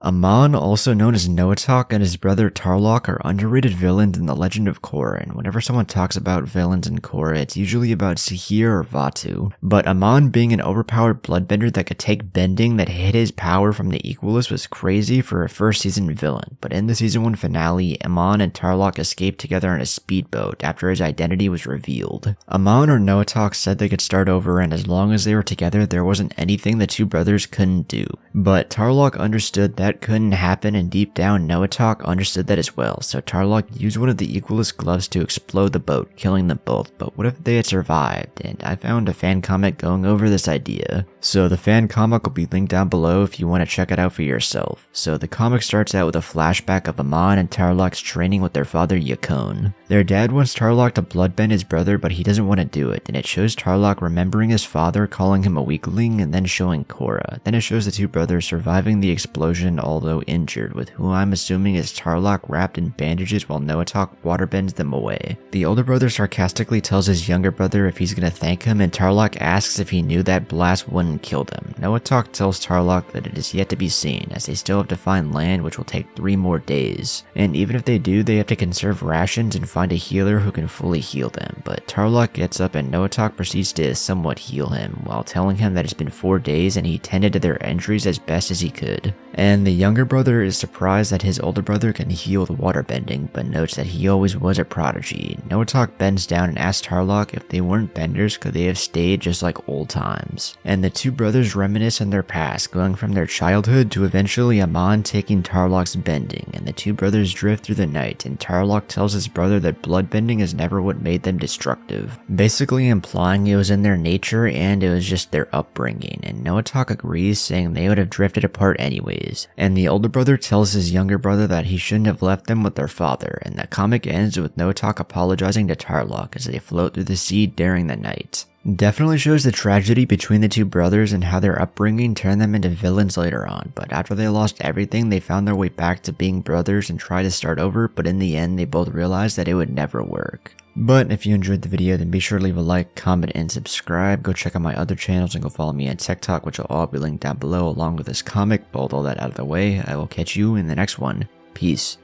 Amon, also known as Noatak, and his brother Tarrlock are underrated villains in the Legend of Korra, and whenever someone talks about villains in Korra, it's usually about Sahir or Vatu. But Amon being an overpowered bloodbender that could take bending that hid his power from the Equalist was crazy for a first season villain, but in the season 1 finale, Amon and Tarrlock escaped together on a speedboat after his identity was revealed. Amon or Noatak said they could start over, and as long as they were together, there wasn't anything the two brothers couldn't do. But Tarrlock understood that couldn't happen, and deep down Noatak understood that as well, so Tarrlock used one of the Equalist gloves to explode the boat, killing them both. But what if they had survived? And I found a fan comic going over this idea. So the fan comic will be linked down below if you want to check it out for yourself. So the comic starts out with a flashback of Amon and Tarrlock's training with their father Yakone. Their dad wants Tarrlock to bloodbend his brother, but he doesn't want to do it, and it shows Tarrlock remembering his father, calling him a weakling, and then showing Korra. Then it shows the two brothers surviving the explosion, although injured, with who I'm assuming is Tarrlock wrapped in bandages while Noatak waterbends them away. The older brother sarcastically tells his younger brother if he's gonna thank him, and Tarrlock asks if he knew that blast wouldn't kill them. Noatak tells Tarrlock that it is yet to be seen, as they still have to find land, which will take 3 more days. And even if they do, they have to conserve rations and find a healer who can fully heal them. But Tarrlock gets up and Noatak proceeds to somewhat heal him, while telling him that it's been 4 days and he tended to their injuries as best as he could. And the younger brother is surprised that his older brother can heal with waterbending, but notes that he always was a prodigy. Noatak bends down and asks Tarrlock if they weren't benders, could they have stayed just like old times. And the two brothers reminisce on their past, going from their childhood to eventually Amon taking Tarrlock's bending, and the two brothers drift through the night, and Tarrlock tells his brother that bloodbending is never what made them destructive, basically implying it was in their nature and it was just their upbringing, and Noatak agrees, saying they would have drifted apart anyways. And the older brother tells his younger brother that he shouldn't have left them with their father, and the comic ends with Noatak apologizing to Tarrlock as they float through the sea during the night. Definitely shows the tragedy between the two brothers and how their upbringing turned them into villains later on, but after they lost everything, they found their way back to being brothers and tried to start over, but in the end they both realized that it would never work. But if you enjoyed the video, then be sure to leave a like, comment, and subscribe. Go check out my other channels and go follow me on TikTok, which will all be linked down below along with this comic. But with all that out of the way, I will catch you in the next one. Peace.